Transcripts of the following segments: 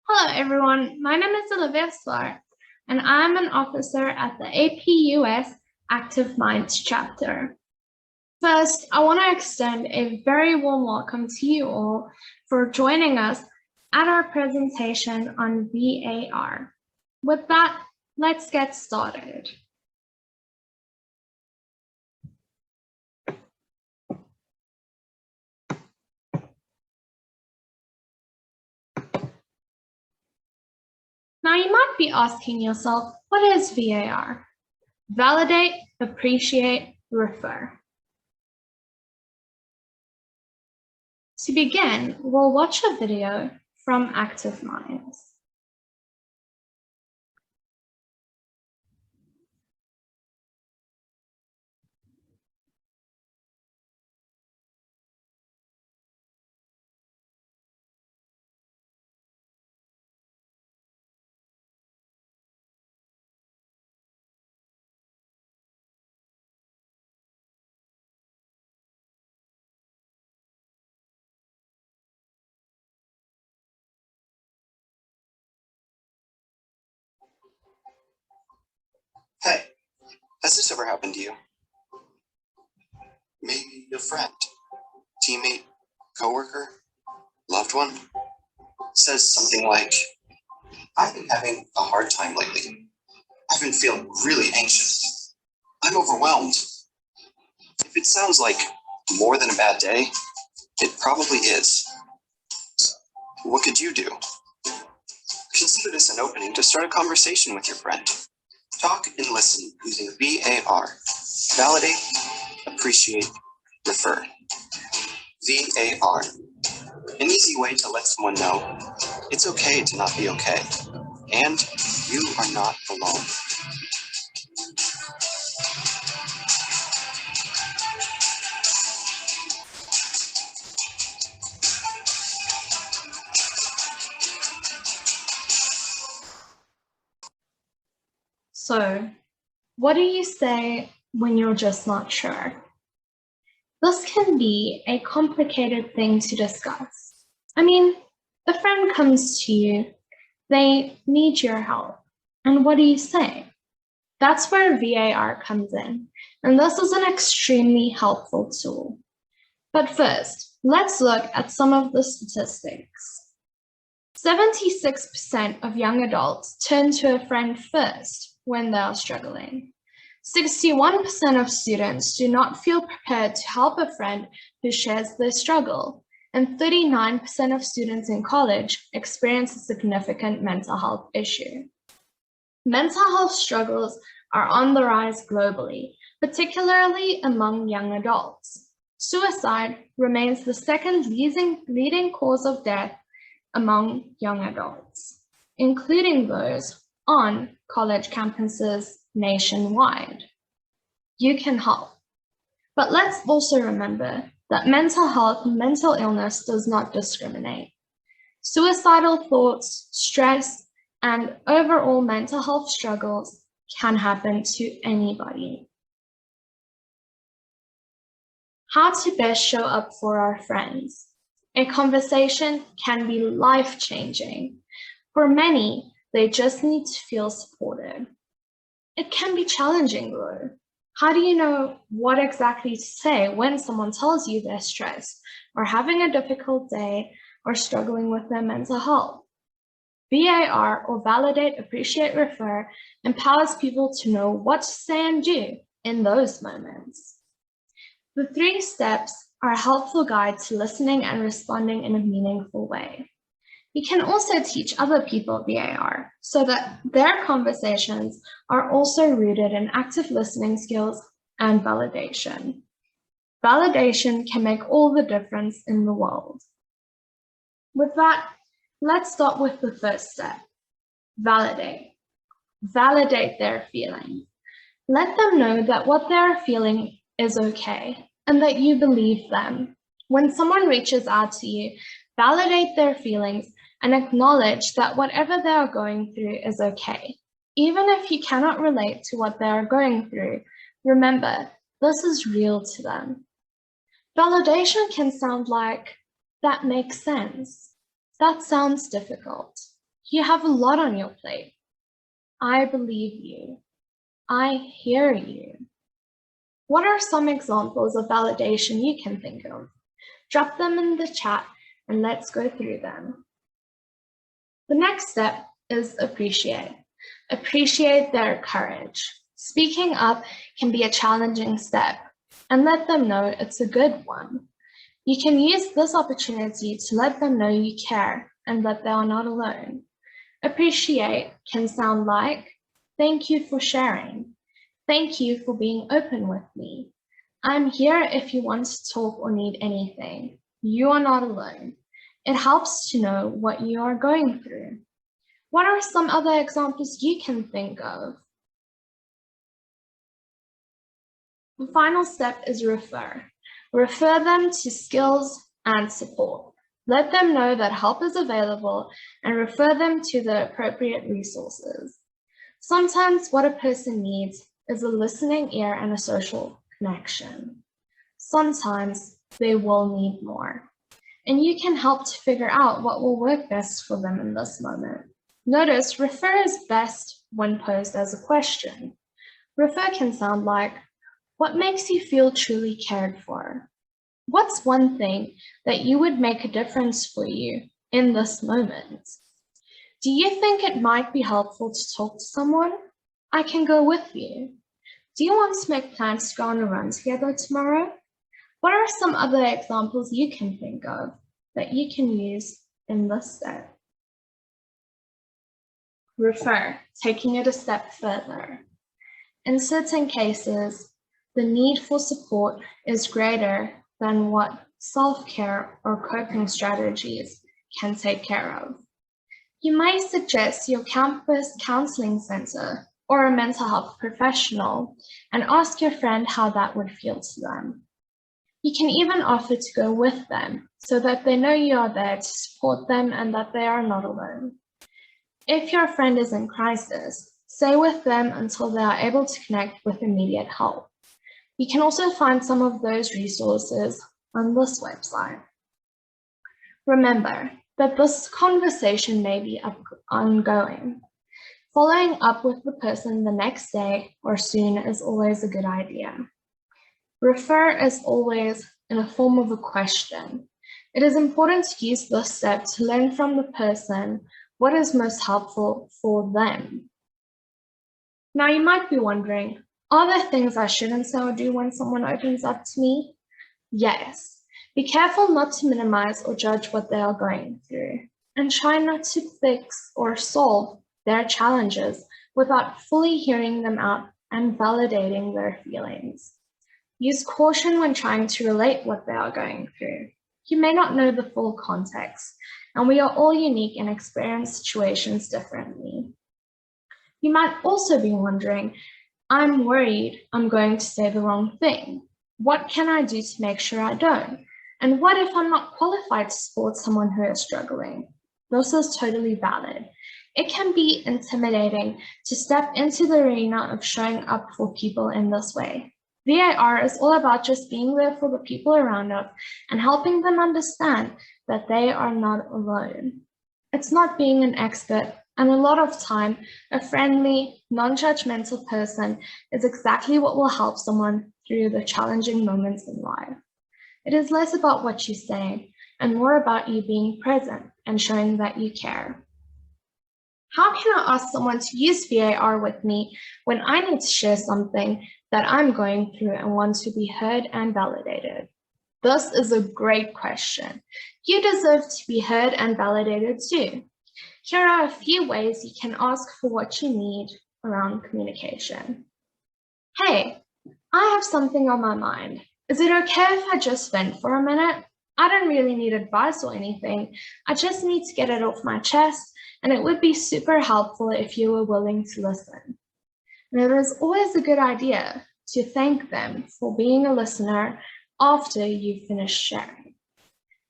Hello, everyone. My name is Olivia Swart, and I'm an officer at the APUS Active Minds chapter. First, I want to extend a very warm welcome to you all for joining us at our presentation on VAR. With that, let's get started. Now, you might be asking yourself, what is VAR? Validate, appreciate, refer. To begin, we'll watch a video from Active Minds. Hey, has this ever happened to you? Maybe your friend, teammate, coworker, loved one says something like, I've been having a hard time lately. I've been feeling really anxious. I'm overwhelmed. If it sounds like more than a bad day, it probably is. So, what could you do? Consider this an opening to start a conversation with your friend. Talk and listen using VAR. Validate, appreciate, refer. VAR. An easy way to let someone know it's okay to not be okay, and you are not alone. So, what do you say when you're just not sure? This can be a complicated thing to discuss. I mean, a friend comes to you, they need your help, and what do you say? That's where VAR comes in, and this is an extremely helpful tool. But first, let's look at some of the statistics. 76% of young adults turn to a friend first when they are struggling. 61% of students do not feel prepared to help a friend who shares their struggle, and 39% of students in college experience a significant mental health issue. Mental health struggles are on the rise globally, particularly among young adults. Suicide remains the second leading cause of death among young adults, including those on college campuses nationwide. You can help. But let's also remember that mental health and mental illness does not discriminate. Suicidal thoughts, stress, and overall mental health struggles can happen to anybody. How to best show up for our friends. A conversation can be life-changing. For many, they just need to feel supported. It can be challenging though. How do you know what exactly to say when someone tells you they're stressed or having a difficult day or struggling with their mental health? VAR, or validate, appreciate, refer, empowers people to know what to say and do in those moments. The 3 steps are a helpful guide to listening and responding in a meaningful way. You can also teach other people VAR so that their conversations are also rooted in active listening skills and validation. Validation can make all the difference in the world. With that, let's start with the first step. Validate. Validate their feelings. Let them know that what they're feeling is okay and that you believe them. When someone reaches out to you, validate their feelings and acknowledge that whatever they are going through is okay. Even if you cannot relate to what they are going through, remember, this is real to them. Validation can sound like, that makes sense. That sounds difficult. You have a lot on your plate. I believe you. I hear you. What are some examples of validation you can think of? Drop them in the chat and let's go through them. The next step is appreciate. Appreciate their courage. Speaking up can be a challenging step, and let them know it's a good one. You can use this opportunity to let them know you care and that they are not alone. Appreciate can sound like, thank you for sharing. Thank you for being open with me. I'm here if you want to talk or need anything. You are not alone. It helps to know what you are going through. What are some other examples you can think of? The final step is refer. Refer them to skills and support. Let them know that help is available and refer them to the appropriate resources. Sometimes what a person needs is a listening ear and a social connection. Sometimes they will need more. And you can help to figure out what will work best for them in this moment. Notice refer is best when posed as a question. Refer can sound like, what makes you feel truly cared for? What's one thing that you would make a difference for you in this moment? Do you think it might be helpful to talk to someone? I can go with you. Do you want to make plans to go on a run together tomorrow? What are some other examples you can think of that you can use in this step? Refer, taking it a step further. In certain cases, the need for support is greater than what self-care or coping strategies can take care of. You may suggest your campus counseling center or a mental health professional and ask your friend how that would feel to them. You can even offer to go with them so that they know you are there to support them and that they are not alone. If your friend is in crisis, stay with them until they are able to connect with immediate help. You can also find some of those resources on this website. Remember that this conversation may be ongoing. Following up with the person the next day or soon is always a good idea. Refer is always in a form of a question. It is important to use this step to learn from the person what is most helpful for them. Now you might be wondering, are there things I shouldn't say or do when someone opens up to me? Yes. Be careful not to minimize or judge what they are going through, and try not to fix or solve their challenges without fully hearing them out and validating their feelings. Use caution when trying to relate what they are going through. You may not know the full context, and we are all unique and experience situations differently. You might also be wondering, I'm worried I'm going to say the wrong thing. What can I do to make sure I don't? And what if I'm not qualified to support someone who is struggling? This is totally valid. It can be intimidating to step into the arena of showing up for people in this way. VAR is all about just being there for the people around us and helping them understand that they are not alone. It's not being an expert, and a lot of time, a friendly, non-judgmental person is exactly what will help someone through the challenging moments in life. It is less about what you say and more about you being present and showing that you care. How can I ask someone to use VAR with me when I need to share something that I'm going through and want to be heard and validated? This is a great question. You deserve to be heard and validated too. Here are a few ways you can ask for what you need around communication. Hey, I have something on my mind. Is it okay if I just vent for a minute? I don't really need advice or anything. I just need to get it off my chest, and it would be super helpful if you were willing to listen. And it is always a good idea to thank them for being a listener after you've finished sharing.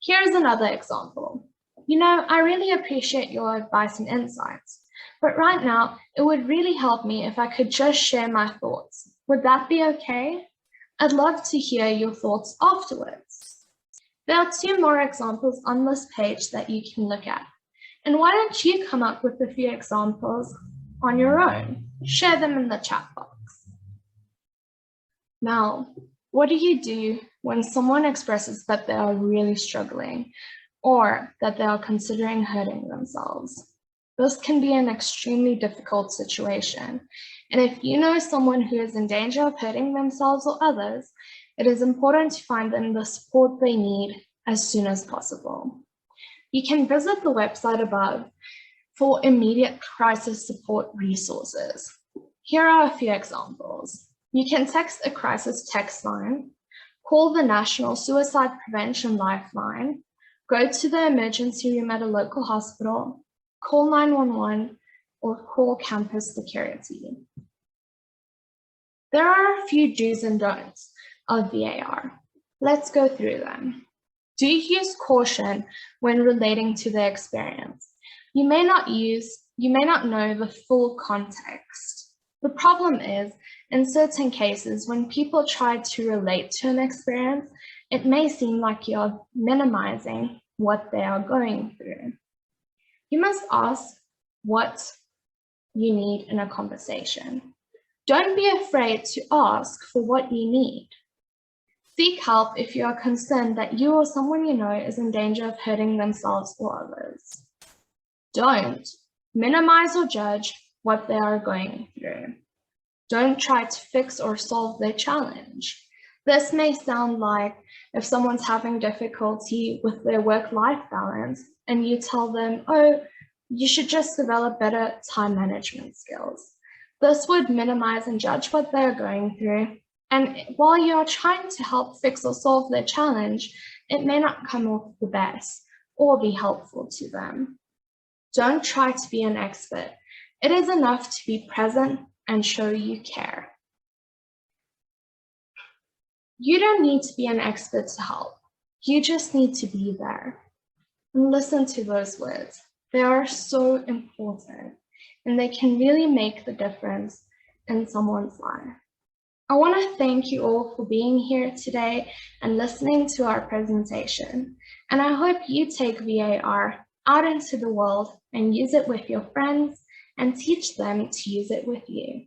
Here's another example. You know, I really appreciate your advice and insights, but right now it would really help me if I could just share my thoughts. Would that be okay? I'd love to hear your thoughts afterwards. There are two more examples on this page that you can look at. And why don't you come up with a few examples on your own? Share them in the chat box. Now, what do you do when someone expresses that they are really struggling or that they are considering hurting themselves? This can be an extremely difficult situation. And if you know someone who is in danger of hurting themselves or others, it is important to find them the support they need as soon as possible. You can visit the website above for immediate crisis support resources. Here are a few examples. You can text a crisis text line, call the National Suicide Prevention Lifeline, go to the emergency room at a local hospital, call 911, or call campus security. There are a few do's and don'ts of VAR. Let's go through them. Do use caution when relating to the experience. You may not know the full context. The problem is, in certain cases, when people try to relate to an experience, it may seem like you're minimizing what they are going through. You must ask what you need in a conversation. Don't be afraid to ask for what you need. Seek help if you are concerned that you or someone you know is in danger of hurting themselves or others. Don't minimize or judge what they are going through. Don't try to fix or solve their challenge. This may sound like if someone's having difficulty with their work-life balance and you tell them, oh, you should just develop better time management skills. This would minimize and judge what they're going through. And while you're trying to help fix or solve their challenge, it may not come off the best or be helpful to them. Don't try to be an expert. It is enough to be present and show you care. You don't need to be an expert to help. You just need to be there. And listen to those words. They are so important, and they can really make the difference in someone's life. I want to thank you all for being here today and listening to our presentation. And I hope you take VAR out into the world and use it with your friends and teach them to use it with you.